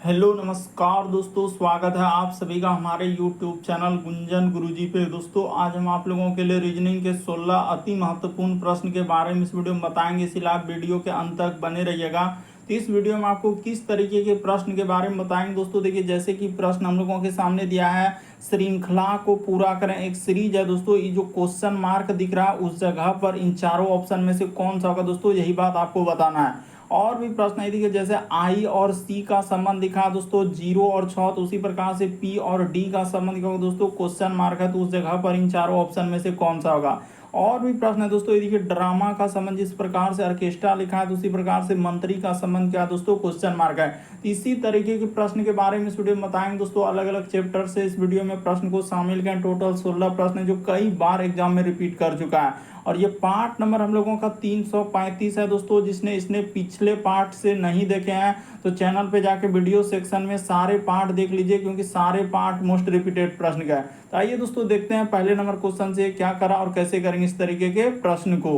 Hello नमस्कार दोस्तों, स्वागत है आप सभी का हमारे यूट्यूब चैनल गुंजन गुरुजी पे। दोस्तों आज हम आप लोगों के लिए रीजनिंग के 16 अति महत्वपूर्ण प्रश्न के बारे में इस वीडियो में बताएंगे, इसलिए आप वीडियो के अंत तक बने रहिएगा। तो इस वीडियो में आपको किस तरीके के प्रश्न के बारे में बताएंगे दोस्तों। देखिए जैसे कि प्रश्न हम लोगों के सामने दिया है, श्रृंखला को पूरा करें, एक सीरीज है दोस्तों। ये जो क्वेश्चन मार्क दिख रहा है उस जगह पर इन चारों ऑप्शन में से कौन सा होगा दोस्तों, यही बात आपको बताना है। और भी प्रश्न है देखिए, जैसे आई और सी का संबंध दिखा है दोस्तों 0 और 6, तो उसी प्रकार से पी और डी का संबंध दिखा दोस्तों, क्वेश्चन मार्क है तो उस जगह पर इन चारों ऑप्शन में से कौन सा होगा। और भी प्रश्न है दोस्तों, ये देखिए ड्रामा का संबंध जिस प्रकार से ऑर्केस्ट्रा लिखा है तो उसी प्रकार से मंत्री का संबंध क्या है दोस्तों, क्वेश्चन मार्क है। तो इसी तरीके के प्रश्न के बारे में इस वीडियो में बताएंगे दोस्तों। अलग अलग चैप्टर से इस वीडियो में प्रश्न को शामिल करें। टोटल 16 प्रश्न है जो कई बार एग्जाम में रिपीट कर चुका है। और ये पार्ट नंबर हम लोगों का 335 है दोस्तों। जिसने इसने पिछले पार्ट से नहीं देखे हैं तो चैनल पे जाके वीडियो सेक्शन में सारे पार्ट देख लीजिए, क्योंकि सारे पार्ट मोस्ट रिपीटेड प्रश्न का है। तो आइए दोस्तों देखते हैं पहले नंबर क्वेश्चन से क्या करा और कैसे करेंगे इस तरीके के प्रश्न को।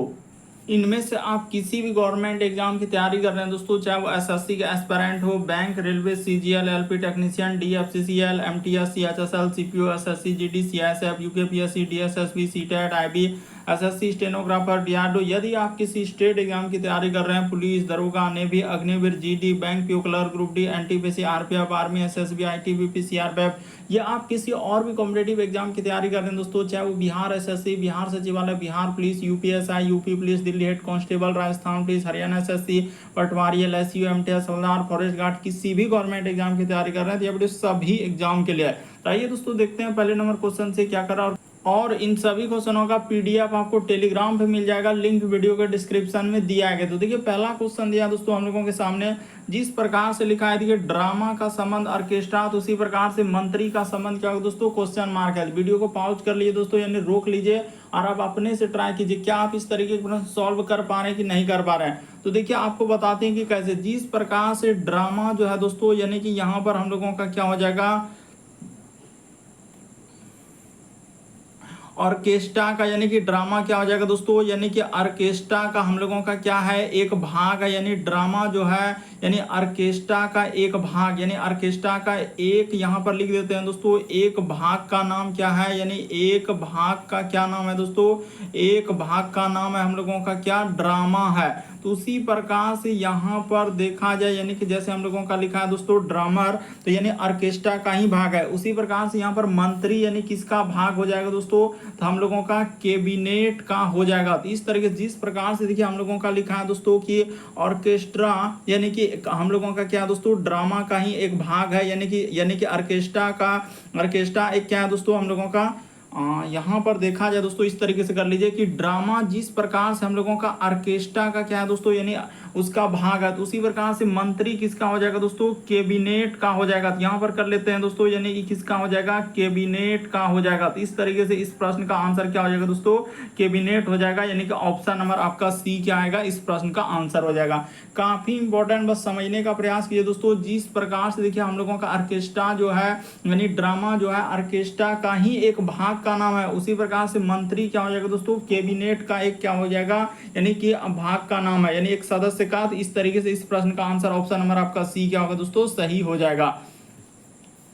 इनमें से आप किसी भी गवर्नमेंट एग्जाम की तैयारी कर रहे हैं दोस्तों, चाहे वो एसएससी का एस्पिरेंट हो, bank, railway, CGL, LP technician, DFCCL, MTS, CHSL, CPO, SSC, GD, CISF, UKPSC, DSSB, CTET, IB, SSC, stenographer, DRDO. यदि आप किसी स्टेट एग्जाम की तैयारी कर रहे हैं, पुलिस, दरोगा, navy, Agniveer, GD, bank PO clerk, group D, NTPC, RPF, army, SSB, ITBP, CRPF, या आप किसी और भी कॉम्पिटेटिव एग्जाम की तैयारी कर रहे हैं दोस्तों, चाहे वो Bihar SSC, Bihar Sachivalaya, Bihar police, UPSI, UP police, Delhi head constable, Rajasthan police, Haryana SSC, patwari, LSU, MTS, havildar, forest guard, किसी भी गवर्नमेंट एग्जाम की तैयारी कर रहे हैं तो ये वीडियो सभी एग्जाम के लिए है। तो आइए दोस्तों देखते हैं पहले नंबर क्वेश्चन से क्या करा। और इन सभी क्वेश्चनों का पीडीएफ आपको टेलीग्राम पे मिल जाएगा, लिंक वीडियो के डिस्क्रिप्शन में दिया गया। तो देखिए पहला क्वेश्चन दिया दोस्तों हम लोगों के सामने, जिस प्रकार से लिखा है, देखिए ड्रामा का संबंध ऑर्केस्ट्रा, तो उसी प्रकार से मंत्री का संबंध क्या होगा दोस्तों, क्वेश्चन मार्क है। वीडियो को पॉज कर लीजिए दोस्तों, यानी रोक लीजिए और आप अपने से ट्राई कीजिए क्या आप इस तरीके के प्रश्न सॉल्व कर पा रहे हैं कि नहीं कर पा रहे हैं। तो देखिए आपको बताते हैं कि कैसे। जिस प्रकार से ड्रामा जो है दोस्तों, यानी कि यहाँ पर हम लोगों का क्या हो जाएगा, ऑर्केस्ट्रा का, यानी कि ड्रामा क्या हो जाएगा दोस्तों, यानी कि ऑर्केस्ट्रा का हम लोगों का क्या है, एक भाग है। यानी ड्रामा जो है यानी ऑर्केस्ट्रा का एक भाग, यानी ऑर्केस्ट्रा का एक, यहाँ पर लिख देते हैं दोस्तों, एक भाग का नाम क्या है, यानी एक भाग का क्या नाम है दोस्तों, एक भाग का नाम है हम लोगों का क्या, ड्रामा है। तो उसी प्रकार से यहाँ पर देखा जाए, यानी कि जैसे हम लोगों का लिखा है दोस्तों ड्रामर, तो यानी ऑर्केस्ट्रा का ही भाग है। उसी प्रकार से यहाँ पर मंत्री यानी किसका भाग हो जाएगा दोस्तों, तो हम लोगों का कैबिनेट का हो जाएगा। तो इस तरीके से जिस प्रकार से देखिए हम लोगों का लिखा है दोस्तों कि ऑर्केस्ट्रा यानी कि हम लोगों का क्या दोस्तों, ड्रामा का ही एक भाग है, यानी कि ऑर्केस्ट्रा एक क्या है दोस्तों हम लोगों का, यहाँ पर देखा जाए दोस्तों इस तरीके से कर लीजिए कि ड्रामा जिस प्रकार से हम लोगों का ऑर्केस्ट्रा का क्या है दोस्तों, यानी उसका भाग है, तो उसी प्रकार से मंत्री किसका हो जाएगा दोस्तों, कैबिनेट का हो जाएगा। तो यहाँ पर कर लेते हैं दोस्तों, यानी कि किसका हो जाएगा, कैबिनेट का हो जाएगा। तो इस तरीके से इस प्रश्न का आंसर क्या हो जाएगा दोस्तों, कैबिनेट हो जाएगा, यानी कि ऑप्शन नंबर आपका सी क्या आएगा, इस प्रश्न का आंसर हो जाएगा। काफी इंपॉर्टेंट, बस समझने का प्रयास कीजिए दोस्तों। जिस प्रकार से देखिए हम लोगों का ऑर्केस्ट्रा जो है, यानी ड्रामा जो है ऑर्केस्ट्रा का ही एक भाग का नाम है, उसी प्रकार से मंत्री क्या हो जाएगा दोस्तों, कैबिनेट का एक क्या हो जाएगा, यानी कि भाग का नाम है, यानी एक सदस्य का। तो इस तरीके से इस प्रश्न का आंसर ऑप्शन नंबर आपका सी क्या होगा दोस्तों, सही हो जाएगा।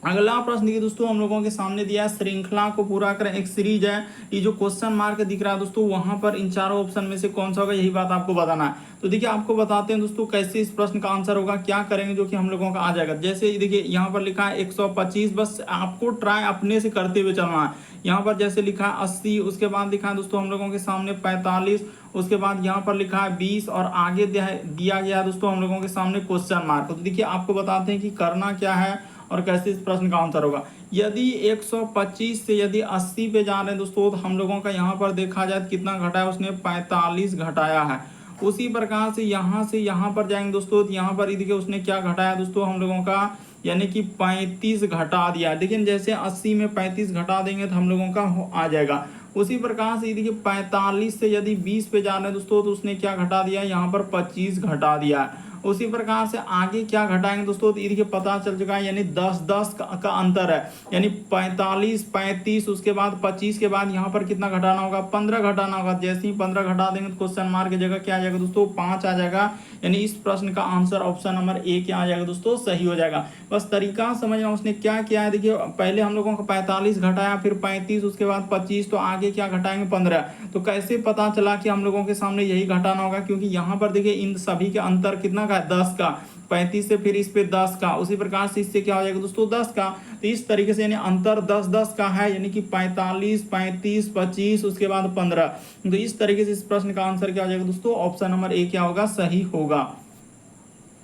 अगला प्रश्न देखिए दोस्तों हम लोगों के सामने दिया है, श्रृंखला को पूरा करें, एक सीरीज है। ये जो क्वेश्चन मार्क दिख रहा है दोस्तों, वहां पर इन चारों ऑप्शन में से कौन सा होगा, यही बात आपको बताना है। तो देखिए आपको बताते हैं दोस्तों कैसे इस प्रश्न का आंसर होगा, क्या करेंगे जो कि हम लोगों का आ जाएगा। जैसे देखिए यहाँ पर लिखा है 125, बस आपको ट्राई अपने से करते हुए चलना है। यहाँ पर जैसे लिखा है 80, उसके बाद लिखा है दोस्तों हम लोगों के सामने 45, उसके बाद यहाँ पर लिखा है 20 और आगे दिया गया है दोस्तों हम लोगों के सामने क्वेश्चन मार्क। तो देखिए आपको बताते हैं कि करना क्या है और कैसे इस प्रश्न का आंसर होगा। यदि 125 से यदि 80 पे जा रहे हैं दोस्तों, तो हम लोगों का यहाँ पर देखा जाए कितना घटाया, उसने 45 घटाया है। उसी प्रकार से यहाँ पर जाएंगे दोस्तों, तो यहाँ पर देखिए उसने क्या घटाया दोस्तों हम लोगों का, यानी कि 35 घटा दिया। लेकिन जैसे 80 में 35 घटा देंगे तो हम लोगों का आ जाएगा। उसी प्रकार से देखिए 45 से यदि 20 पे जा रहे हैं दोस्तों, तो उसने क्या घटा दिया, यहाँ पर 25 घटा दिया। उसी प्रकार से आगे क्या घटाएंगे दोस्तों, तो ये देखिए पता चल चुका है, यानी 10-10 का अंतर है, यानी 45, 35, उसके बाद 25 के बाद यहाँ पर कितना घटाना होगा, 15 घटाना होगा। जैसे ही 15 घटा देंगे तो क्वेश्चन मार्क की जगह क्या आ जाएगा दोस्तों, 5 आ जाएगा। यानी इस प्रश्न का आंसर ऑप्शन नंबर ए क्या आ जाएगा दोस्तों, सही हो जाएगा। बस तरीका समझना, उसने क्या किया है, देखिए पहले हम लोगों का 45 घटाया, फिर 35, उसके बाद 25, तो आगे क्या घटाएंगे, 15। तो कैसे पता चला कि हम लोगों के सामने यही घटाना होगा, क्योंकि यहाँ पर देखिए इन सभी के अंतर कितना का है, 10 का। 35 से फिर इस पे 10 का, उसी प्रकार से इससे क्या हो जाएगा दोस्तों, 10 का। तो इस तरीके से यानी अंतर 10-10 का है, यानी कि 45, 35, 25, उसके बाद 15। तो इस तरीके से इस प्रश्न का आंसर क्या हो जाएगा दोस्तों, ऑप्शन नंबर ए क्या होगा, सही होगा।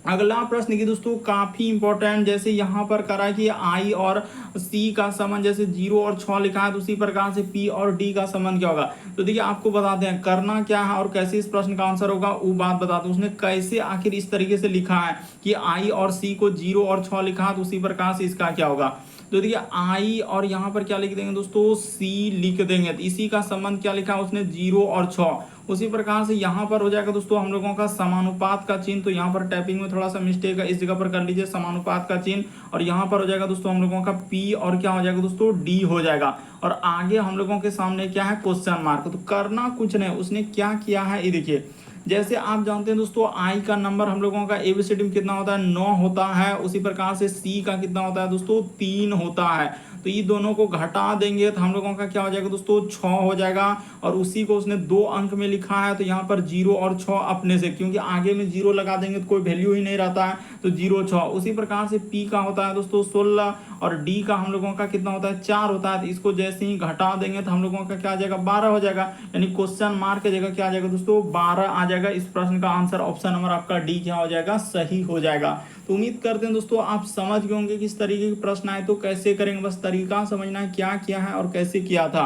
अगला प्रश्न की दोस्तों काफी इंपॉर्टेंट, जैसे यहाँ पर करा कि आई और सी का संबंध, जैसे 0 और 6 लिखा है, तो उसी प्रकार से पी और डी का संबंध क्या होगा। तो देखिए आपको बताते हैं करना क्या है और कैसे इस प्रश्न का आंसर होगा, वो बात बताते हैं। उसने कैसे आखिर इस तरीके से लिखा है कि आई और सी को 0 और 6 लिखा है, तो उसी प्रकार से इसका क्या होगा। तो देखिए आई और यहाँ पर क्या लिख देंगे दोस्तों, सी लिख देंगे, तो इसी का संबंध क्या लिखा है उसने, 0 और 6। उसी प्रकार से यहाँ पर हो जाएगा दोस्तों हम लोगों का समानुपात का चिन्ह, तो यहाँ पर टाइपिंग में थोड़ा सा मिस्टेक है, इस जगह पर कर लीजिए समानुपात का चिन्ह, और यहाँ पर हो जाएगा दोस्तों हम लोगों का पी और क्या हो जाएगा दोस्तों, डी हो जाएगा। और आगे हम लोगों के सामने क्या है, क्वेश्चन मार्क। तो करना कुछ नहीं, उसने क्या किया है ये देखिए, जैसे आप जानते हैं दोस्तों आई का नंबर हम लोगों का एबीसीडी में कितना होता है, 9 होता है। उसी प्रकार से सी का कितना होता है दोस्तों, 3 होता है। तो ये दोनों को घटा देंगे तो हम लोगों का क्या हो जाएगा दोस्तों, 6 हो जाएगा। और उसी को उसने 2 अंक में लिखा है, तो यहाँ पर 0 और 6 अपने से, क्योंकि आगे में 0 लगा देंगे तो कोई वैल्यू ही नहीं रहता है, तो 0, 6। उसी प्रकार से पी का होता है दोस्तों 16, और डी का हम लोगों का कितना होता है, 4 होता है। तो इसको जैसे ही घटा देंगे तो हम लोगों का क्या आ जाएगा, 12 हो जाएगा। यानी क्वेश्चन मार्क की जगह क्या आ जाएगा दोस्तों, 12 आ जाएगा। इस प्रश्न का आंसर ऑप्शन नंबर आपका डी क्या हो जाएगा, सही हो जाएगा। तो उम्मीद करते हैं दोस्तों आप समझ गए होंगे किस तरीके के प्रश्न आए तो कैसे करेंगे, बस तरीका समझना है क्या किया है और कैसे किया था।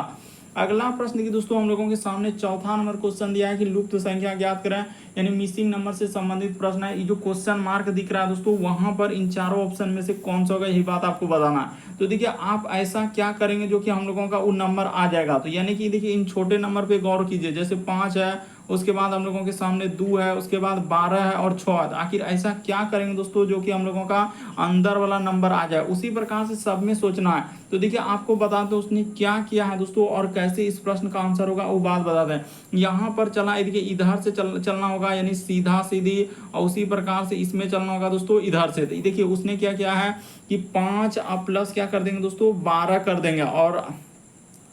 अगला प्रश्न की दोस्तों हम लोगों के सामने चौथा नंबर क्वेश्चन दिया है कि लुप्त संख्या ज्ञात करें, यानी मिसिंग नंबर से संबंधित प्रश्न है। ये जो क्वेश्चन मार्क दिख रहा है दोस्तों, वहां पर इन चारों ऑप्शन में से कौन सा होगा, यही बात आपको बताना है। तो देखिए आप ऐसा क्या करेंगे जो कि हम लोगों का वो नंबर आ जाएगा। तो यानी कि देखिए इन छोटे नंबर पे गौर कीजिए, जैसे 5 है, उसके बाद हम लोगों के सामने 2 है, उसके बाद 12 है और 6 है। तो आखिर ऐसा क्या करेंगे दोस्तों जो कि हम लोगों का अंदर वाला नंबर आ जाए। उसी प्रकार से सब में सोचना है। तो देखिए आपको बताते हैं उसने क्या किया है दोस्तों और कैसे इस प्रश्न का आंसर होगा, वो बात बताते हैं। यहाँ पर चला, देखिए इधर से चलना होगा, यानी सीधा सीधी, और उसी प्रकार से इसमें चलना होगा दोस्तों इधर से। तो देखिए उसने क्या किया है कि 5 आप प्लस क्या कर देंगे दोस्तों, 12 कर देंगे। और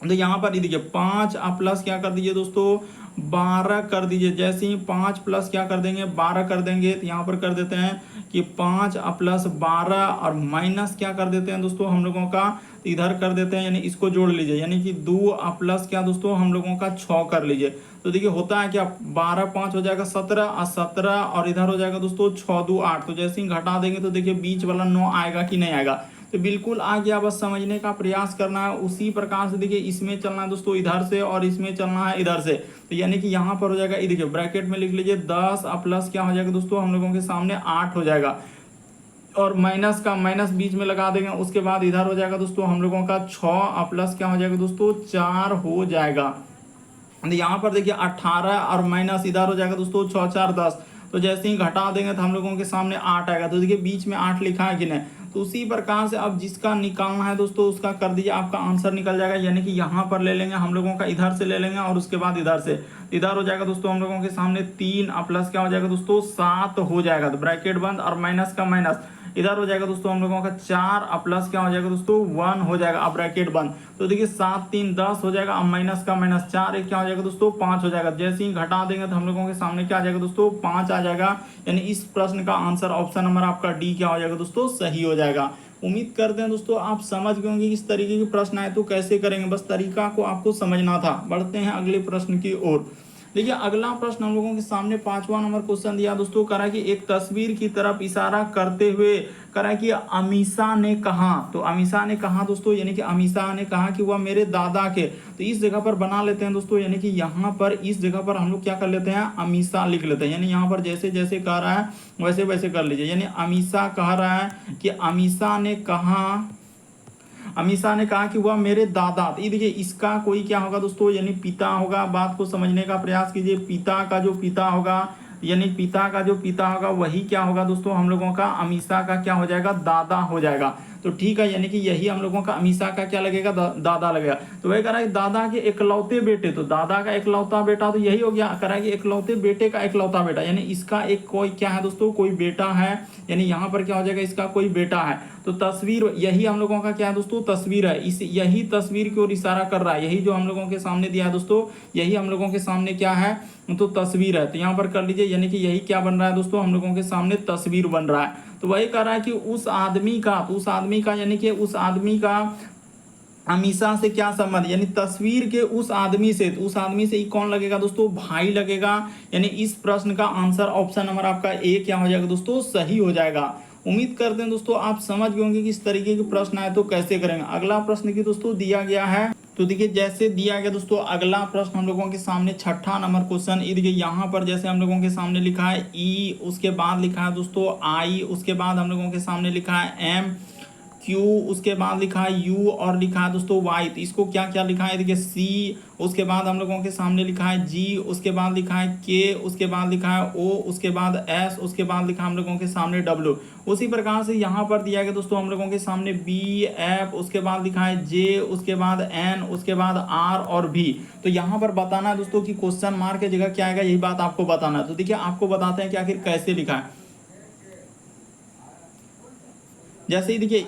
तो यहाँ पर देखिए 5 आप प्लस क्या कर दीजिए दोस्तों, 12 कर दीजिए। जैसे ही 5 प्लस क्या कर देंगे, 12 कर देंगे, तो यहाँ पर कर देते हैं कि 5 प्लस 12 और माइनस क्या कर देते हैं दोस्तों हम लोगों का, इधर कर देते हैं, यानी इसको जोड़ लीजिए, यानी कि 2 प्लस क्या दोस्तों हम लोगों का 6 कर लीजिए। तो देखिए होता है क्या, 12 5 हो जाएगा 17 और 17 और इधर हो जाएगा दोस्तों 6 2 8। तो जैसे ही घटा देंगे तो देखिए बीच वाला 9 आएगा कि नहीं आएगा, तो बिल्कुल आ गया। बस समझने का प्रयास करना है। उसी प्रकार से देखिए इसमें चलना है दोस्तों इधर से, और इसमें चलना है इधर से। तो यानी कि यहाँ पर हो जाएगा, ये देखिए ब्रैकेट में लिख लीजिए 10 प्लस क्या हो जाएगा दोस्तों हम लोगों के सामने 8 हो जाएगा, और माइनस का माइनस बीच में लगा देंगे। उसके बाद इधर हो जाएगा दोस्तों हम लोगों का 6 प्लस क्या हो जाएगा दोस्तों 4 हो जाएगा। यहाँ पर देखिए 18 और माइनस इधर हो जाएगा दोस्तों 6 4 10। तो जैसे ही घटा देंगे तो हम लोगों के सामने 8 आएगा। तो देखिए बीच में 8 लिखा है कि नहीं। तो उसी प्रकार से अब जिसका निकालना है दोस्तों उसका कर दीजिए, आपका आंसर निकल जाएगा। यानी कि यहाँ पर ले लेंगे हम लोगों का, इधर से ले लेंगे और उसके बाद इधर से, इधर हो जाएगा दोस्तों हम लोगों के सामने 3 प्लस क्या हो जाएगा दोस्तों 7 हो जाएगा। तो ब्रैकेट बंद, और माइनस का माइनस इधर हो जाएगा दोस्तों हम लोगों का 4 प्लस क्या हो जाएगा दोस्तों 1 हो जाएगा। अब ब्रैकेट बंद। तो देखिए 7 3 10 हो जाएगा। अब माइनस का माइनस 4 एक क्या हो जाएगा दोस्तों 5 हो जाएगा। जैसे ही घटा देंगे तो हम लोगों के सामने क्या आ जाएगा दोस्तों 5 आ जाएगा। यानी इस प्रश्न का आंसर ऑप्शन नंबर आपका डी क्या हो जाएगा दोस्तों सही हो जाएगा। उम्मीद करते हैं दोस्तों आप समझ गए होंगे इस तरीके के प्रश्न आए तो कैसे करेंगे, बस तरीका को आपको समझना था। बढ़ते हैं अगले प्रश्न की ओर। देखिए अगला प्रश्न हम लोगों के सामने 5वां नंबर क्वेश्चन दिया दोस्तों, करा कि एक तस्वीर की तरफ इशारा करते हुए करा कि अमीषा ने कहा। तो अमीषा ने कहा दोस्तों, यानी कि अमीषा ने कहा कि वह मेरे दादा के। तो इस जगह पर बना लेते हैं दोस्तों, यानी कि यहाँ पर इस जगह पर हम लोग क्या कर लेते हैं अमीषा लिख लेते हैं। यानी यहाँ पर जैसे जैसे कह रहा है वैसे वैसे कर लीजिए। यानी अमीषा कह रहा है कि अमीषा ने कहा कि वह मेरे दादा। तो ये देखिए इसका कोई क्या होगा दोस्तों, यानी पिता होगा। बात को समझने का प्रयास कीजिए। पिता का जो पिता होगा यानी पिता का जो पिता होगा वही क्या होगा दोस्तों, हम लोगों का अमीषा का क्या हो जाएगा, दादा हो जाएगा। तो ठीक है, यानी कि यही हम लोगों का अमीषा का क्या लगेगा, दादा लगेगा। तो वही कह रहा है दादा के इकलौते बेटे, तो दादा का इकलौता बेटा तो यही हो गया, कह रहा है कि इकलौते बेटे का इकलौता बेटा, यानी इसका एक कोई क्या है दोस्तों, कोई बेटा है, यानी यहाँ पर क्या हो जाएगा, इसका कोई बेटा है। तो तस्वीर यही हम लोगों का क्या है दोस्तों, तस्वीर है। इस यही तस्वीर की ओर इशारा कर रहा है, यही जो हम लोगों के सामने दिया है दोस्तों, यही हम लोगों के सामने क्या है, तो तस्वीर है। तो यहाँ पर कर लीजिए, यानी कि यही क्या बन रहा है दोस्तों, हम लोगों के सामने तस्वीर बन रहा है। तो वही कह रहा है कि उस आदमी का, तो उस आदमी का यानी कि उस आदमी का अमीषा से क्या संबंध, यानी तस्वीर के उस आदमी से, तो उस आदमी से कौन लगेगा दोस्तों, भाई लगेगा। यानी इस प्रश्न का आंसर ऑप्शन नंबर आपका ए क्या हो जाएगा दोस्तों, सही हो जाएगा। उम्मीद करते हैं दोस्तों आप समझ गए होंगे कि इस तरीके के प्रश्न आए तो कैसे करेंगे। अगला प्रश्न की दोस्तों दिया गया है, तो देखिए जैसे दिया गया दोस्तों, अगला प्रश्न हम लोगों के सामने 6ठा नंबर क्वेश्चन, ये देखिए यहाँ पर जैसे हम लोगों के सामने लिखा है ई, उसके बाद लिखा है दोस्तों आई, उसके बाद हम लोगों के सामने लिखा है एम, क्यू, उसके बाद लिखा है यू और लिखा है दोस्तों वाई। तो इसको क्या क्या लिखा है, देखिए सी, उसके बाद हम लोगों के सामने लिखा है जी, उसके बाद लिखा है के, उसके बाद लिखा है ओ, उसके बाद एस, उसके बाद लिखा है हम लोगों के सामने डब्ल्यू। उसी प्रकार से यहाँ पर दिया गया दोस्तों हम लोगों के सामने बी, एफ, उसके बाद लिखा है जे, उसके बाद एन, उसके बाद आर और भी। तो यहाँ पर बताना है दोस्तों कि क्वेश्चन मार्क की जगह क्या आएगा, यही बात आपको बताना है। तो देखिए आपको बताते हैं कि आखिर कैसे लिखा है। जैसे ही देखिए,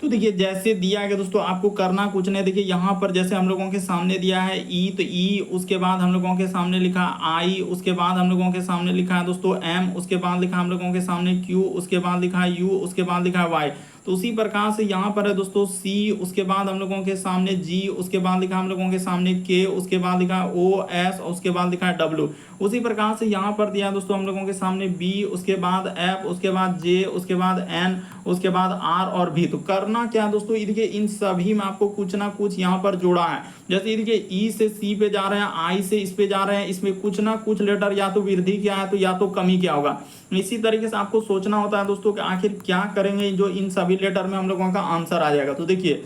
तो देखिए जैसे दिया गया दोस्तों, आपको करना कुछ नहीं। देखिए यहाँ पर जैसे हम लोगों के सामने दिया है ई, तो ई, उसके बाद हम लोगों के सामने लिखा आई, उसके बाद हम लोगों के सामने लिखा है दोस्तों एम, उसके बाद लिखा हम लोगों के सामने क्यू, उसके बाद लिखा है यू, उसके बाद लिखा है वाई। तो उसी प्रकार से यहाँ पर है दोस्तों सी, उसके बाद हम लोगों के सामने जी, उसके बाद लिखा हम लोगों के सामने के, उसके बाद लिखा है ओ, एस, उसके बाद लिखा है डब्ल्यू। उसी प्रकार से यहाँ पर दिया दोस्तों हम लोगों के सामने बी, उसके बाद एफ, उसके बाद जे, उसके बाद एन, उसके बाद आर और भी। तो करना क्या दोस्तों, देखिए इन सभी में आपको कुछ ना कुछ यहाँ पर जोड़ा है। जैसे देखिए ई से सी पे जा रहे हैं, आई से इस पे जा रहे हैं, इसमें कुछ ना कुछ लेटर या तो वृद्धि क्या है तो या तो कमी क्या होगा। इसी तरीके से आपको सोचना होता है दोस्तों कि आखिर क्या करेंगे जो इन सभी लेटर में हम लोगों का आंसर आ जाएगा। तो देखिए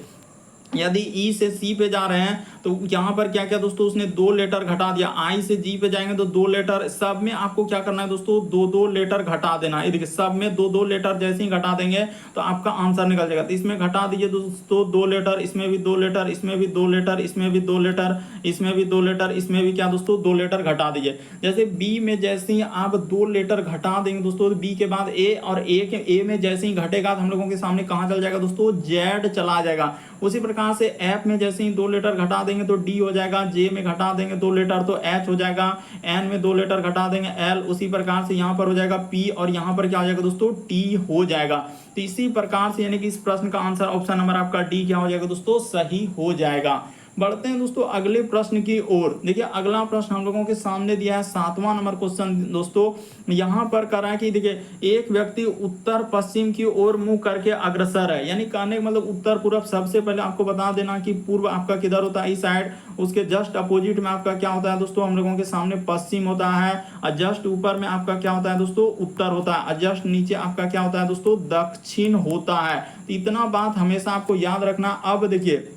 यदि ई से सी पे जा रहे हैं तो यहाँ पर क्या क्या दोस्तों, उसने 2 लेटर घटा दिया। आई से जी पे जाएंगे तो 2 लेटर, सब में आपको क्या करना है दोस्तों, 2-2 लेटर घटा देना है। देखिए सब में 2-2 लेटर जैसे ही घटा देंगे तो आपका आंसर निकल जाएगा। तो इसमें घटा दीजिए दोस्तों 2 लेटर, इसमें भी 2 लेटर, इसमें भी 2 लेटर, इसमें भी 2 लेटर, इसमें भी 2 लेटर, इसमें भी क्या दोस्तों 2 लेटर घटा दीजिए। जैसे बी में जैसे ही आप 2 लेटर घटा देंगे दोस्तों, बी के बाद ए, और ए में जैसे ही घटेगा तो हम लोगों के सामने कहाँ चल जाएगा दोस्तों, जेड चला जाएगा। उसी प्रकार से एफ में जैसे ही 2 लेटर घटा देंगे तो डी हो जाएगा, जे में घटा देंगे 2 लेटर तो एच हो जाएगा, एन में 2 लेटर घटा देंगे एल, उसी प्रकार से यहाँ पर हो जाएगा पी, और यहाँ पर क्या हो जाएगा दोस्तों, टी हो जाएगा। तो इसी प्रकार से यानी कि इस प्रश्न का आंसर ऑप्शन नंबर आपका डी क्या हो जाएगा दोस्तों, सही हो जाएगा। बढ़ते हैं दोस्तों अगले प्रश्न की ओर। देखिए अगला प्रश्न हम लोगों के सामने दिया है 7वां नंबर क्वेश्चन दोस्तों। यहाँ पर करा है कि देखिए एक व्यक्ति उत्तर पश्चिम की ओर मुंह करके अग्रसर है, यानी कहने का मतलब उत्तर पूर्व। सबसे पहले आपको बता देना कि पूर्व आपका किधर होता है, इस साइड। उसके जस्ट अपोजिट में आपका क्या होता है दोस्तों, हम लोगों के सामने पश्चिम होता है, और जस्ट ऊपर में आपका क्या होता है दोस्तों, उत्तर होता है, और जस्ट नीचे आपका क्या होता है दोस्तों, दक्षिण होता है। तो इतना बात हमेशा आपको याद रखना। अब देखिए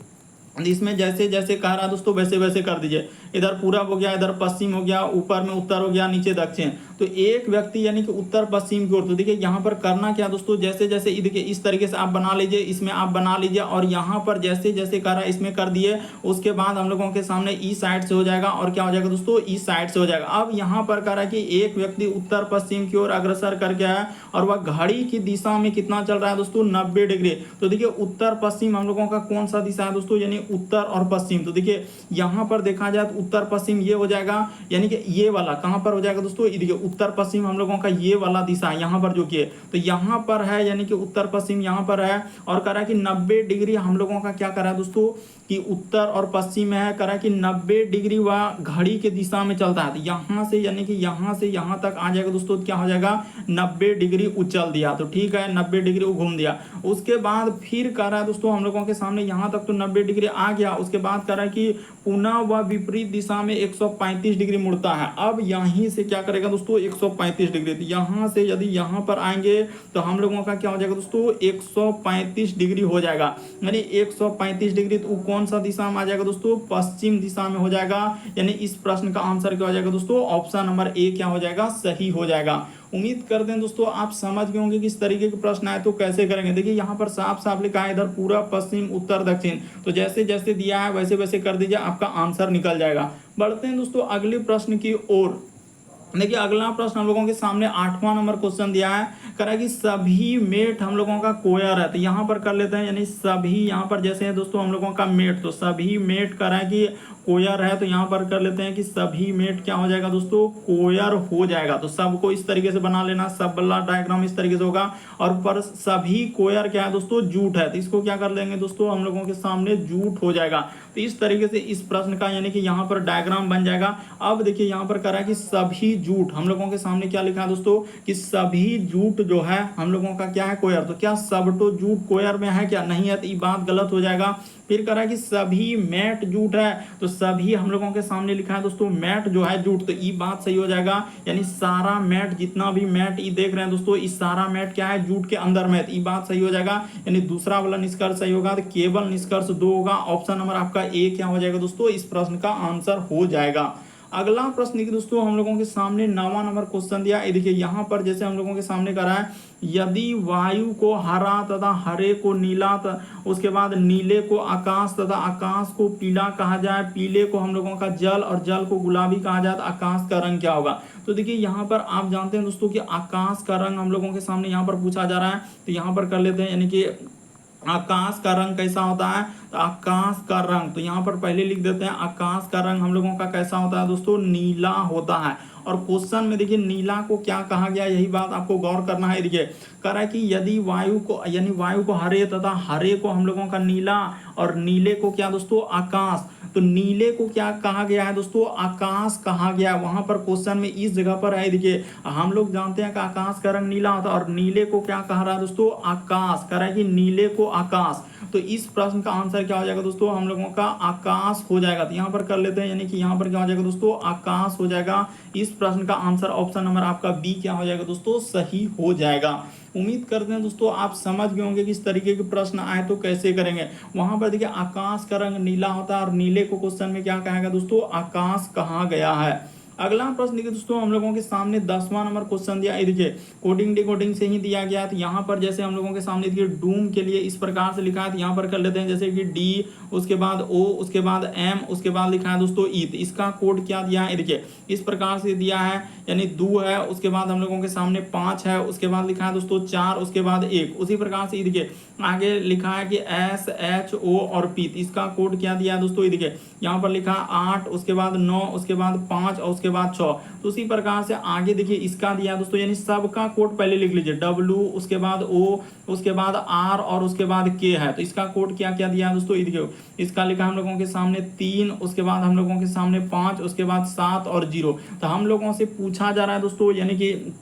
इसमें जैसे जैसे कह रहा है दोस्तों वैसे वैसे कर दीजिए। इधर पूरब हो गया, इधर पश्चिम हो गया, ऊपर में उत्तर हो गया, नीचे दक्षिण। तो एक व्यक्ति यानी कि उत्तर पश्चिम की ओर। तो देखिए यहाँ पर करना क्या दोस्तों, जैसे जैसे देखिए इस तरीके से आप बना लीजिए, इसमें आप बना लीजिए, और यहाँ पर जैसे जैसे कर रहा है इसमें कर दिए। उसके बाद हम लोगों के सामने ईस्ट साइड से हो जाएगा, और क्या हो जाएगा दोस्तों, ईस्ट साइड से हो जाएगा। अब यहाँ पर कह रहा है कि एक व्यक्ति उत्तर पश्चिम की ओर अग्रसर करके आया, और वह घड़ी की दिशा में कितना चल रहा है दोस्तों, 90 डिग्री। तो देखिए उत्तर पश्चिम हम लोगों का कौन सा दिशा है दोस्तों, यानी उत्तर और पश्चिम। तो देखिए यहाँ पर देखा जाए तो उत्तर पश्चिम ये हो जाएगा, यानी कि ये वाला कहाँ पर हो जाएगा दोस्तों, ये देखिए उत्तर पश्चिम हम लोगों का ये वाला दिशा है यहाँ पर जो कि, तो यहाँ पर है यानी कि उत्तर पश्चिम यहाँ पर है। और कह रहा है कि 90 डिग्री हम लोगों का क्या करा है दोस्तों, कि उत्तर और पश्चिम में है। कह रहा है कि 90 डिग्री वह घड़ी के दिशा में चलता है। तो यहाँ से यानी कि यहाँ से यहाँ तक आ जाएगा दोस्तों, क्या हो जाएगा, 90 डिग्री उछल दिया। तो ठीक है 90 डिग्री घूम दिया। उसके बाद फिर कह रहा है दोस्तों हम लोगों के सामने यहाँ तक तो 90 डिग्री आ गया। उसके बाद कह रहा है कि पुनः वह विपरीत दिशा में 135 डिग्री मुड़ता है। अब यहीं से क्या करेगा दोस्तों, 135 डिग्री। तो यहाँ से यदि यहाँ पर आएंगे तो हम लोगों का क्या हो जाएगा दोस्तों, 135 डिग्री हो जाएगा। यानी 135 डिग्री तो कौन कौन सा दिशा में आ जाएगा दोस्तों, पश्चिम दिशा में हो जाएगा। यानी इस प्रश्न का आंसर क्या हो जाएगा दोस्तों, ऑप्शन नंबर ए क्या हो जाएगा, सही हो जाएगा। उम्मीद करते हैं दोस्तों आप समझ गए होंगे कि इस तरीके के प्रश्न आए तो कैसे करेंगे। देखिए यहाँ पर साफ साफ लिखा है इधर पूरा पश्चिम उत्तर दक्षिण, तो जैसे जैसे दिया है वैसे वैसे कर दीजिए, आपका आंसर निकल जाएगा। बढ़ते हैं दोस्तों अगले प्रश्न की ओर। देखिए अगला प्रश्न हम लोगों के सामने 8वां नंबर क्वेश्चन दिया है, कह रहा है कि सभी मेट हम लोगों का कोयर है। तो यहाँ पर कर लेते हैं, यानी सभी यहाँ पर जैसे है दोस्तों हम लोगों का मेट, तो सभी मेट कर रहा है कि कोयर है, तो यहाँ पर कर लेते हैं कि सभी मेट क्या हो जाएगा दोस्तों, कोयर हो जाएगा। तो सबको इस तरीके से बना लेना, सब वाला डायग्राम इस तरीके से होगा। और पर सभी कोयर क्या है दोस्तों, जूट है, तो इसको क्या कर लेंगे दोस्तों, हम लोगों के सामने जूट हो जाएगा। तो इस तरीके से इस प्रश्न का यानी कि यहाँ पर डायग्राम बन जाएगा। अब देखिए यहाँ पर कह रहा है कि सभी जूट, हम लोगों के सामने क्या लिखा है दोस्तों, कि सभी जूट जो है हम लोगों का क्या है, कोयर। तो क्या सब तो जूट कोयर में है क्या, नहीं है, तो ये बात गलत हो जाएगा। फिर कह रहा है कि सभी मैट जूट है, तो सभी हम लोगों के सामने लिखा है दोस्तों मैट जो है जूट, तो ये बात सही हो जाएगा। यानी सारा मैट, जितना भी मैट ये देख रहे हैं दोस्तों, इस सारा मैट क्या है, जूट के अंदर में, ये बात सही हो जाएगा। यानी दूसरा वाला निष्कर्ष सही होगा। तो केवल निष्कर्ष 2 होगा, ऑप्शन नंबर आपका ए क्या हो जाएगा दोस्तों, इस प्रश्न का आंसर हो जाएगा। अगला प्रश्न देखिए दोस्तों हम लोगों के सामने 9वां नंबर क्वेश्चन दिया है। देखिए यहाँ पर जैसे हम लोगों के सामने करा है, यदि वायु को हरा तथा हरे को नीला, उसके बाद नीले को आकाश तथा आकाश को पीला कहा जाए, पीले को हम लोगों का जल और जल को गुलाबी कहा जाए, तो आकाश का रंग क्या होगा। तो देखिए यहाँ पर आप जानते हैं दोस्तों कि आकाश का रंग हम लोगों के सामने यहाँ पर पूछा जा रहा है, तो यहाँ पर कर लेते हैं, यानी कि आकाश का रंग कैसा होता है, तो आकाश का रंग, तो यहाँ पर पहले लिख देते हैं, आकाश का रंग हम लोगों का कैसा होता है दोस्तों, नीला होता है। और क्वेश्चन में देखिए नीला को क्या कहा गया, यही बात आपको गौर करना है। देखिए कह रहा है कि यदि वायु को, यानी वायु को हरे तथा हरे को हम लोगों का नीला और नीले को क्या दोस्तों, आकाश। तो नीले को क्या कहा गया है दोस्तों, आकाश कहा गया है। वहां पर क्वेश्चन में इस जगह पर है, देखिए हम लोग जानते हैं कि आकाश का रंग नीला होता है, और नीले को क्या कह रहा है दोस्तों, आकाश। कह रहा है कि नीले को आकाश, तो इस प्रश्न का आंसर क्या हो जाएगा दोस्तों, हम लोगों का आकाश हो जाएगा। तो यहाँ पर कर लेते हैं, यानी कि यहाँ पर क्या हो जाएगा दोस्तों, आकाश हो जाएगा। इस प्रश्न का आंसर ऑप्शन नंबर आपका बी क्या हो जाएगा दोस्तों, सही हो जाएगा। उम्मीद करते हैं दोस्तों आप समझ गए होंगे कि इस तरीके के प्रश्न आए तो कैसे करेंगे। वहां पर देखिए आकाश का रंग नीला होता है, और नीले को क्वेश्चन में क्या कहेगा दोस्तों, आकाश कहा गया है। अगला प्रश्न देखिए दोस्तों हम लोगों के सामने 10वां नंबर क्वेश्चन दिया है। देखिए कोडिंग डिकोडिंग से ही दिया गया है। तो यहाँ पर जैसे हम लोगों के सामने देखिए डूम के लिए इस प्रकार से लिखा है, तो यहाँ पर कर लेते हैं जैसे कि डी, उसके बाद ओ, उसके बाद एम, उसके बाद लिखा है दोस्तों ई। तो इसका कोड क्या दिया है, देखिए इस प्रकार से दिया है, यानी 2 है, उसके बाद हम लोगों के सामने 5 है, उसके बाद लिखा है दोस्तों 4, उसके बाद 1। उसी प्रकार से देखिए आगे लिखा है कि एस, एच, ओ और पी। इसका कोड क्या दिया है दोस्तों, देखिए यहाँ पर लिखा 8, उसके बाद 9, उसके बाद 5 और उसके बाद 6। तो उसी प्रकार से आगे देखिए इसका दिया है दोस्तों, यानी सबका कोड पहले लिख लीजिए, डब्ल्यू, उसके बाद ओ, उसके बाद आर और उसके बाद के है। तो इसका कोड क्या क्या दिया है दोस्तों, देखिए इसका लिखा हम लोगों के सामने 3, उसके बाद हम लोगों के सामने 5, उसके बाद 7 और 0। तो हम लोगों से पूछा जा रहा है दोस्तों, यानी कि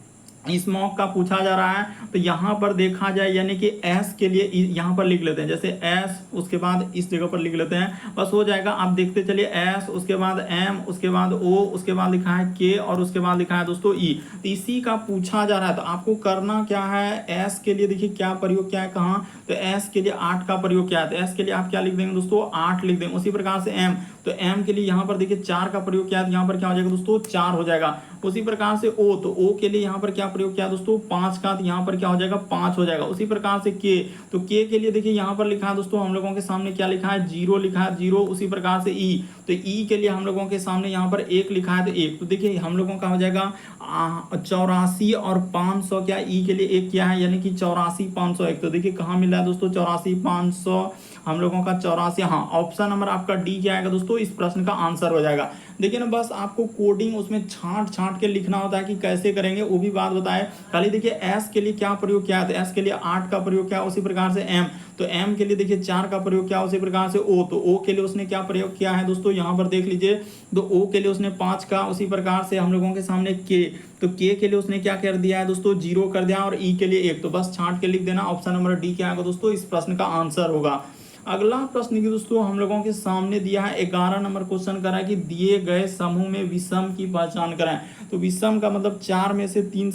इस मॉक का पूछा जा रहा है। तो यहाँ पर देखा जाए, यानी कि एस के लिए यहाँ पर लिख लेते हैं, जैसे एस, उसके बाद इस जगह पर लिख लेते हैं, बस हो जाएगा। आप देखते चलिए एस, उसके बाद एम, उसके बाद ओ, उसके बाद लिखा है के और उसके बाद लिखा है दोस्तों ई। तो इसी का पूछा जा रहा है। तो आपको करना क्या है, एस के लिए देखिए क्या प्रयोग क्या है, कहाँ, तो एस के लिए 8 का प्रयोग क्या है, तो एस के लिए आप क्या लिख देंगे दोस्तों, 8 लिख देंगे। उसी प्रकार से एम, तो एम के लिए यहाँ पर देखिए 4 का प्रयोग क्या है, यहाँ पर क्या हो जाएगा दोस्तों, 4 हो जाएगा। उसी प्रकार से ओ, तो ओ के लिए यहाँ पर क्या प्रयोग किया दोस्तों, 5 का, तो यहाँ पर क्या हो जाएगा, 5 हो जाएगा। उसी प्रकार से के, तो के लिए देखिए यहाँ पर लिखा है दोस्तों हम लोगों के सामने क्या लिखा है, 0 लिखा है, 0। उसी प्रकार से ई, तो ई के लिए हम लोगों के सामने यहाँ पर 1 लिखा है, तो 1। तो देखिए हम लोगों का हो जाएगा 84 और 500, क्या ई के लिए 1 क्या है, यानी कि 84 501। तो देखिए कहाँ मिल रहा है दोस्तों, 84 500 हम लोगों का 84। हाँ, ऑप्शन नंबर आपका डी क्या आएगा दोस्तों, इस प्रश्न का आंसर हो जाएगा। देखिए ना, बस आपको कोडिंग उसमें छांट के लिखना होता है कि कैसे करेंगे, वो भी बात बताए। खाली देखिए एस के लिए क्या प्रयोग किया है, तो एस के लिए 8 का प्रयोग किया। उसी प्रकार से एम, तो एम के लिए देखिए 4 का प्रयोग किया। उसी प्रकार से ओ, तो ओ के लिए उसने क्या प्रयोग किया है दोस्तों, यहाँ पर देख लीजिए, तो ओ के लिए उसने 5 का। उसी प्रकार से हम लोगों के सामने के, तो के लिए उसने क्या कर दिया है दोस्तों, 0 कर दिया, और ई के लिए 1। तो बस छांट के लिख देना, ऑप्शन नंबर डी क्या आएगा दोस्तों, इस प्रश्न का आंसर होगा। अगला प्रश्न की दोस्तों हम लोगों के सामने दिया है 11 नंबर क्वेश्चन करा है कि दिए गए समूह में विषम की पहचान कराएं। तो विषम का मतलब 4 में से 3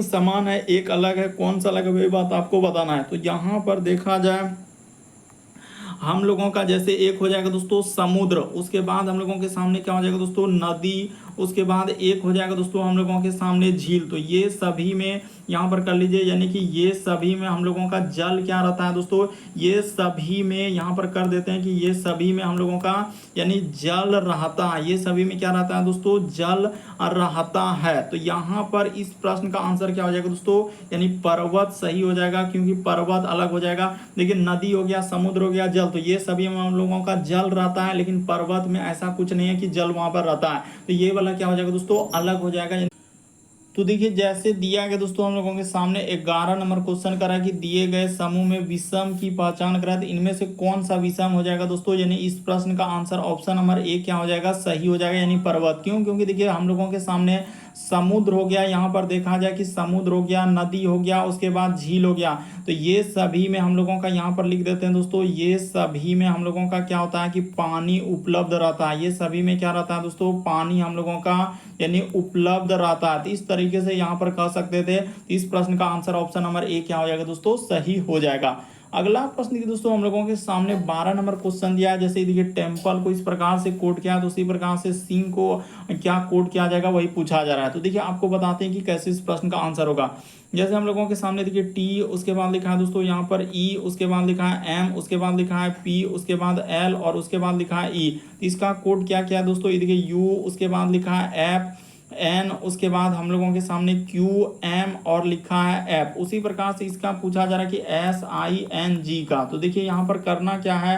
समान है, एक अलग है, कौन सा अलग है वही बात आपको बताना है। तो यहाँ पर देखा जाए हम लोगों का जैसे एक हो जाएगा दोस्तों समुद्र, उसके बाद हम लोगों के सामने क्या हो जाएगा दोस्तों नदी, उसके बाद एक हो जाएगा दोस्तों हम लोगों के सामने झील। तो ये सभी में यहाँ पर कर लीजिए, यानी कि ये सभी में हम लोगों का जल क्या रहता है दोस्तों, ये सभी में यहाँ पर कर देते हैं कि ये सभी में हम लोगों का यानी जल रहता है, ये सभी में क्या रहता है दोस्तों जल रहता है। तो यहाँ पर इस प्रश्न का आंसर क्या हो जाएगा दोस्तों, यानी पर्वत सही हो जाएगा, क्योंकि पर्वत अलग हो जाएगा। लेकिन नदी हो गया, समुद्र हो गया, जल, तो ये सभी में हम लोगों का जल रहता है, लेकिन पर्वत में ऐसा कुछ नहीं है कि जल वहां पर रहता है। तो ये वाला क्या हो जाएगा दोस्तों अलग हो जाएगा। तो देखिए जैसे दिया गया दोस्तों हम लोगों के सामने 11 नंबर क्वेश्चन करा कि दिए गए समूह में विषम की पहचान करा, तो इनमें से कौन सा विषम हो जाएगा दोस्तों, यानी इस प्रश्न का आंसर ऑप्शन नंबर ए क्या हो जाएगा, सही हो जाएगा, यानी पर्वत। क्यों, क्योंकि देखिए हम लोगों के सामने समुद्र हो गया, यहाँ पर देखा जाए कि समुद्र हो गया, नदी हो गया, उसके बाद झील हो गया, तो ये सभी में हम लोगों का यहाँ पर लिख देते हैं दोस्तों, ये सभी में हम लोगों का क्या होता है कि पानी उपलब्ध रहता है, ये सभी में क्या रहता है दोस्तों पानी हम लोगों का यानी उपलब्ध रहता है। तो इस तरीके से यहाँ पर कह सकते थे। इस प्रश्न का आंसर ऑप्शन नंबर ए क्या हो जाएगा दोस्तों, सही हो जाएगा। अगला प्रश्न देखिए दोस्तों हम लोगों के सामने 12 नंबर क्वेश्चन दिया है। जैसे देखिए टेम्पल को इस प्रकार से कोड किया है, तो उसी प्रकार से सिंह को क्या कोड किया जाएगा वही पूछा जा रहा है। तो देखिए आपको बताते हैं कि कैसे इस प्रश्न का आंसर होगा। जैसे हम लोगों के सामने देखिए टी, उसके बाद लिखा है दोस्तों यहाँ पर ई, उसके बाद लिखा है एम, उसके बाद लिखा है पी, उसके बाद एल और उसके बाद लिखा है ई। तो इसका कोड क्या क्या है दोस्तों, ये देखिए यू, उसके बाद लिखा है एफ एन, उसके बाद हम लोगों के सामने क्यू एम और लिखा है एफ। उसी प्रकार से इसका पूछा जा रहा है कि एस आई एन जी का। तो देखिए यहाँ पर करना क्या है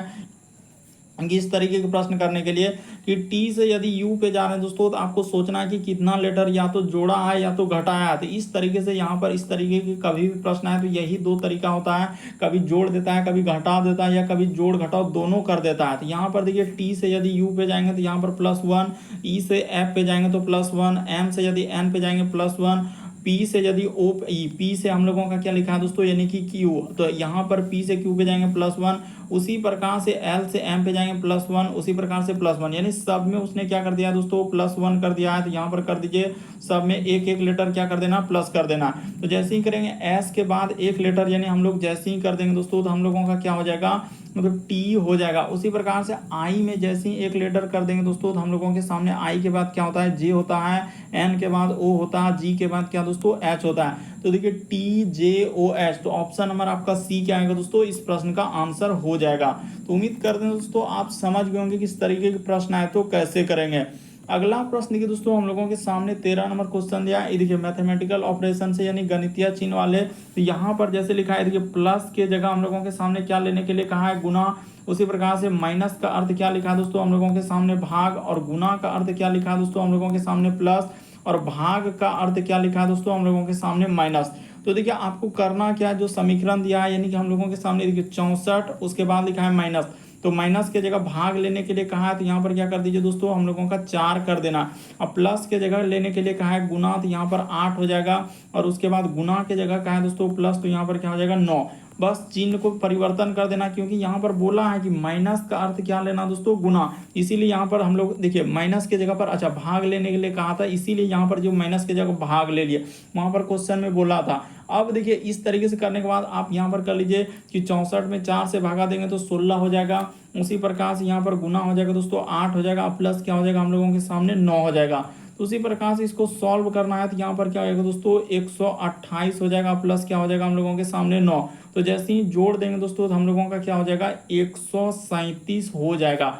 कि इस तरीके के प्रश्न करने के लिए कि टी से यदि यू पे जा रहे हैं दोस्तों, तो आपको सोचना है कि कितना लेटर या तो जोड़ा है या तो घटाया है। तो इस तरीके से यहाँ पर इस तरीके के कभी भी प्रश्न है तो यही दो तरीका होता है, कभी जोड़ देता है, कभी घटा देता है, या कभी जोड़ घटाओ दोनों कर देता है। तो यहाँ पर देखिए टी से यदि यू पे जाएंगे तो यहाँ पर +1, ई से एफ पे जाएंगे तो +1, एम से यदि एन पे जाएंगे +1, पी से यदि ओ ई, पी से हम लोगों का क्या लिखा है दोस्तों यानी कि क्यू, तो यहाँ पर पी से क्यू पे जाएंगे +1, उसी प्रकार से एल से एम पे जाएंगे +1, उसी प्रकार से +1, यानी सब में उसने क्या कर दिया दोस्तों +1 कर दिया है। तो यहाँ पर कर दीजिए सब में एक एक लेटर क्या कर देना प्लस कर देना। तो जैसे ही करेंगे एस के बाद एक लेटर यानी हम लोग जैसे ही कर देंगे दोस्तों तो हम लोगों का क्या हो जाएगा मतलब टी हो जाएगा। उसी प्रकार से आई में जैसे ही एक लेटर कर देंगे दोस्तों तो हम लोगों के सामने आई के बाद क्या होता है जे होता है, एन के बाद ओ होता है, जी के बाद क्या दोस्तों एच होता है। तो देखिए टी जे ओ एच, तो ऑप्शन नंबर आपका सी क्या आएगा दोस्तों इस प्रश्न का आंसर हो जाएगा। तो उम्मीद करते हैं दोस्तों आप समझ गए होंगे किस तरीके के प्रश्न आए तो कैसे करेंगे। अगला प्रश्न देखिए दोस्तों हम लोगों के सामने 13 नंबर क्वेश्चन दिया है। देखिए मैथमेटिकल ऑपरेशन से यानी गणितीय चिन्ह वाले, तो यहाँ पर जैसे लिखा है देखिए प्लस के जगह हम लोगों के सामने क्या लेने के लिए कहा है गुना, उसी प्रकार से माइनस का अर्थ क्या लिखा है दोस्तों हम लोगों के सामने भाग, और गुना का अर्थ क्या लिखा है दोस्तों हम लोगों के सामने प्लस, और भाग का अर्थ क्या लिखा है दोस्तों हम लोगों के सामने माइनस। तो देखिए आपको करना क्या है, जो समीकरण दिया है यानी कि हम लोगों के सामने देखिए 64, उसके बाद लिखा है माइनस, तो माइनस के जगह भाग लेने के लिए कहा है तो यहाँ पर क्या कर दीजिए दोस्तों हम लोगों का 4 कर देना। अब प्लस के जगह लेने के लिए कहा है गुना, तो यहाँ पर 8 हो जाएगा, और उसके बाद गुना के जगह कहा है दोस्तों प्लस, तो यहाँ पर क्या हो जाएगा 9। बस चिन्ह को परिवर्तन कर देना, क्योंकि यहाँ पर बोला है कि माइनस का अर्थ क्या लेना दोस्तों गुना, इसीलिए यहाँ पर हम लोग देखिए माइनस के जगह पर अच्छा भाग लेने के लिए कहा था, इसीलिए यहाँ पर जो माइनस के जगह भाग ले लिए वहां पर क्वेश्चन में बोला था। अब देखिए इस तरीके से करने के बाद आप यहाँ पर कर लीजिए कि 64 में 4 से भागा देंगे तो 16 हो जाएगा, उसी प्रकार से यहाँ पर गुना हो जाएगा दोस्तों 8 हो जाएगा, प्लस क्या हो जाएगा हम लोगों के सामने 9 हो जाएगा। तो उसी प्रकार से इसको सॉल्व करना है तो यहाँ पर क्या हो जाएगा दोस्तों 128 हो जाएगा, प्लस क्या हो जाएगा हम लोगों के सामने 9। तो जैसे ही जोड़ देंगे दोस्तों तो हम लोगों का क्या हो जाएगा 137 हो जाएगा।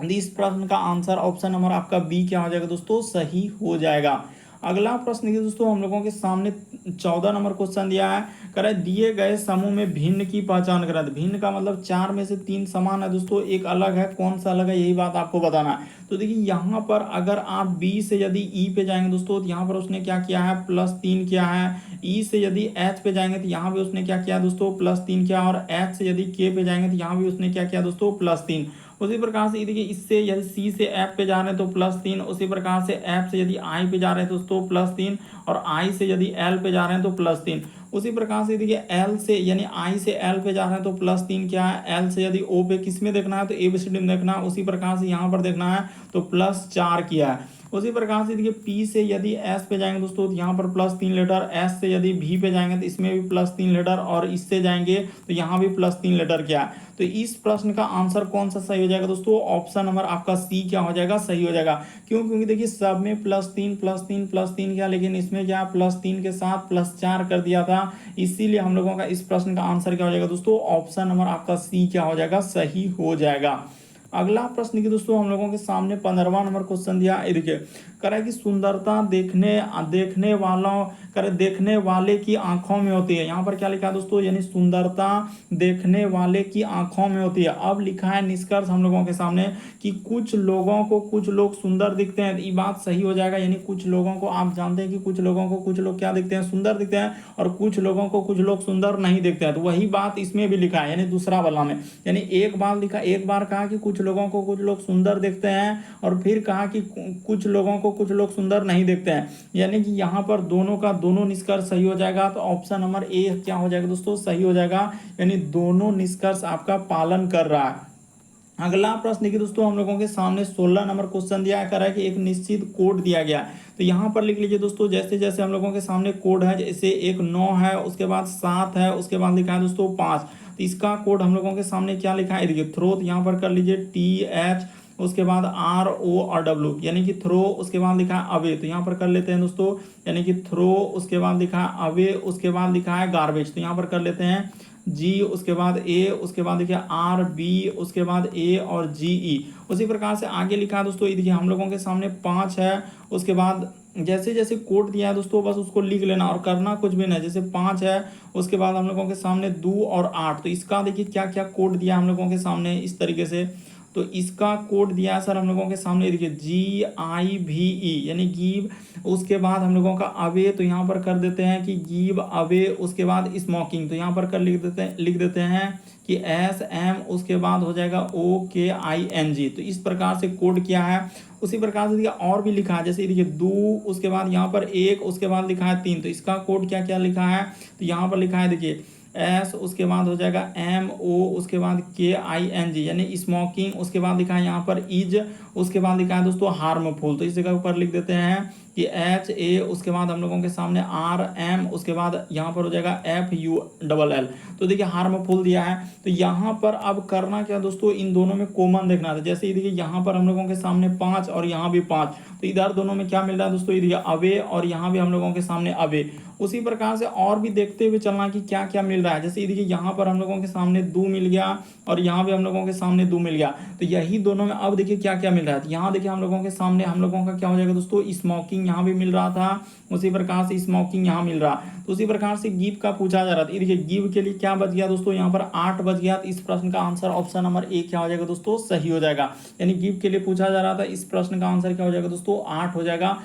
इस प्रश्न का आंसर ऑप्शन नंबर आपका बी क्या हो जाएगा दोस्तों सही हो जाएगा। अगला प्रश्न देखिए दोस्तों हम लोगों के सामने 14 नंबर क्वेश्चन दिया है, कह रहा है दिए गए समूह में भिन्न की पहचान करा। भिन्न का मतलब 4 में से 3 समान है दोस्तों, एक अलग है, कौन सा अलग है यही बात आपको बताना है। तो देखिए यहाँ पर अगर आप बी से यदि ई पे जाएंगे दोस्तों तो यहाँ पर उसने क्या किया है +3 किया है, ई से यदि एच पे जाएंगे तो यहाँ भी उसने क्या किया दोस्तों +3 किया, और एच से यदि के पे जाएंगे तो यहाँ भी उसने क्या किया दोस्तों +3। उसी प्रकार से देखिए इससे यदि सी से एफ पे जा रहे हैं तो +3, उसी प्रकार से एफ से यदि आई पे जा रहे हैं दोस्तों +3, और आई से यदि एल पे जा रहे हैं तो +3। उसी प्रकार से देखिए एल से यानी आई से एल पे जा रहे हैं तो +3 क्या है, एल से यदि ओ पे किस में देखना है तो एबीसीडी में देखना है, उसी प्रकार से यहाँ पर देखना है तो +4 किया है। उसी प्रकार से देखिए पी से यदि एस पे जाएंगे दोस्तों तो यहाँ पर +3 लेटर, एस से यदि भी पे जाएंगे तो इसमें भी +3 लेटर, और इससे जाएंगे तो यहाँ भी +3 लेटर क्या है। तो इस प्रश्न का आंसर कौन सा सही हो जाएगा दोस्तों, ऑप्शन नंबर आपका सी क्या हो जाएगा, सही हो जाएगा। क्यों, क्योंकि देखिए सब में +3 क्या, लेकिन इसमें क्या +3 के साथ +4 कर दिया था, इसीलिए हम लोगों का इस प्रश्न का आंसर क्या हो जाएगा दोस्तों, ऑप्शन नंबर आपका सी क्या हो जाएगा, सही हो जाएगा। अगला प्रश्न की दोस्तों हम लोगों के सामने 15वां नंबर क्वेश्चन दिया, ये देखिए कह रहा है कि सुंदरता देखने वाले की आंखों में होती है। यहाँ पर क्या लिखा है दोस्तों, यानी सुंदरता देखने वाले की आंखों में होती है। अब लिखा है निष्कर्ष हम लोगों के सामने कि कुछ लोगों को कुछ लोग सुंदर दिखते हैं, ये बात सही हो जाएगा। यानी कुछ लोगों को, आप जानते हैं कि कुछ लोगों को कुछ लोग क्या दिखते हैं, सुंदर दिखते हैं, और कुछ लोगों को कुछ लोग सुंदर नहीं दिखते हैं। तो वही बात इसमें भी लिखा है, यानी दूसरा वाला में, यानी एक बार कहा कि कुछ लोगों को कुछ लोग सुंदर दिखते हैं, और फिर कहा कि कुछ लोगों को कुछ लोग सुंदर नहीं दिखते हैं, यानी कि यहाँ पर दोनों का दोनों निष्कर्ष सही हो जाएगा। तो ऑप्शन नंबर ए क्या हो जाएगा दोस्तों, सही हो जाएगा, यानी दोनों निष्कर्ष आपका पालन कर रहा है। अगला प्रश्न देखिए दोस्तों हम लोगों के सामने 16 नंबर क्वेश्चन दिया कर रहा है कि एक निश्चित कोड दिया गया, तो यहाँ पर लिख लीजिए दोस्तों, जैसे जैसे हम लोगों के सामने कोड है, जैसे एक 9 है, उसके बाद 7 है, उसके बाद लिखा है दोस्तों 5, तो इसका कोड हम लोगों के सामने क्या लिखा है, देखिए थ्रो, तो यहाँ पर कर लीजिए TH, उसके बाद ROW, यानी कि थ्रो, उसके बाद लिखा है अवे, तो यहाँ पर कर लेते हैं दोस्तों, यानी कि थ्रो, उसके बाद लिखा है अवे, उसके बाद लिखा है गार्बेज, तो यहाँ पर कर लेते हैं G, उसके बाद A, उसके बाद देखिए RB, उसके बाद A और GE। उसी प्रकार से आगे लिखा है दोस्तों, ये देखिए हम लोगों के सामने 5 है, उसके बाद जैसे जैसे कोड दिया है दोस्तों बस उसको लिख लेना और करना कुछ भी नहीं। जैसे 5 है, उसके बाद हम लोगों के सामने 2 और 8, तो इसका देखिए क्या क्या कोड दिया हम लोगों के सामने इस तरीके से। तो इसका कोड दिया है सर हम लोगों के सामने, देखिए GIVE, यानी गिव, उसके बाद हम लोगों का अवे, तो यहाँ पर कर देते हैं कि गिव अवे, उसके बाद स्मोकिंग, तो यहाँ पर कर लिख देते हैं कि SM, उसके बाद हो जाएगा OKING। तो इस प्रकार से कोड किया है। उसी प्रकार से देखिए और भी लिखा है, जैसे देखिए 2, उसके बाद यहाँ पर 1, उसके बाद लिखा है 3, तो इसका कोड क्या क्या लिखा है, तो यहाँ पर लिखा है देखिए S, उसके बाद हो जाएगा MO, उसके बाद KING, यानी स्मोकिंग, उसके बाद लिखा है यहाँ पर इज, उसके बाद लिखा है दोस्तों हार्मफुल, तो इस जगह पर लिख देते हैं कि HA, उसके बाद हम लोगों के सामने RM, उसके बाद यहाँ पर हो जाएगा FULL। तो देखिए हार्मफुल दिया है, तो यहाँ पर अब करना क्या दोस्तों, इन दोनों में कॉमन देखना था। जैसे देखिए यहाँ पर हम लोगों के सामने 5 और यहाँ भी 5, तो इधर दोनों में क्या मिल रहा है दोस्तों, ये देखिए अवे, और यहाँ भी हम लोगों के सामने अवे। उसी प्रकार से और भी देखते हुए चलना कि क्या क्या मिल रहा है। जैसे देखिए यहाँ पर हम लोगों के सामने 2 मिल गया, और यहाँ भी हम लोगों के सामने 2 मिल गया, तो यही दोनों में अब देखिए क्या क्या मिल रहा है। तो यहाँ देखिए हम लोगों के सामने हम लोगों का क्या हो जाएगा दोस्तों, स्मोकिंग यहाँ भी मिल रहा था, उसी प्रकार से स्मोकिंग यहाँ मिल रहा। तो उसी प्रकार से गिव का पूछा जा रहा था, देखिए गिव के लिए क्या बच गया दोस्तों, यहाँ पर 8 बच गया। तो इस प्रश्न का आंसर ऑप्शन नंबर ए क्या हो जाएगा दोस्तों, सही हो जाएगा। यानी गिव के लिए पूछा जा रहा था, इस प्रश्न का आंसर क्या हो जाएगा दोस्तों, 8 हो जाएगा।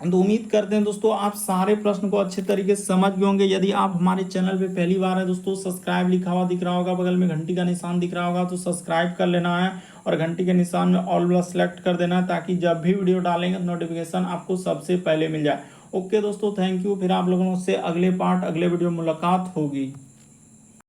तो उम्मीद करते हैं दोस्तों आप सारे प्रश्न को अच्छे तरीके से समझ गए होंगे। यदि आप हमारे चैनल पे पहली बार है दोस्तों, सब्सक्राइब लिखा हुआ दिख रहा होगा, बगल में घंटी का निशान दिख रहा होगा, तो सब्सक्राइब कर लेना है, और घंटी के निशान में ऑल वाला सेलेक्ट कर देना है, ताकि जब भी वीडियो डालेंगे नोटिफिकेशन आपको सबसे पहले मिल जाए। ओके दोस्तों, थैंक यू। फिर आप लोगों से अगले वीडियो मुलाकात होगी।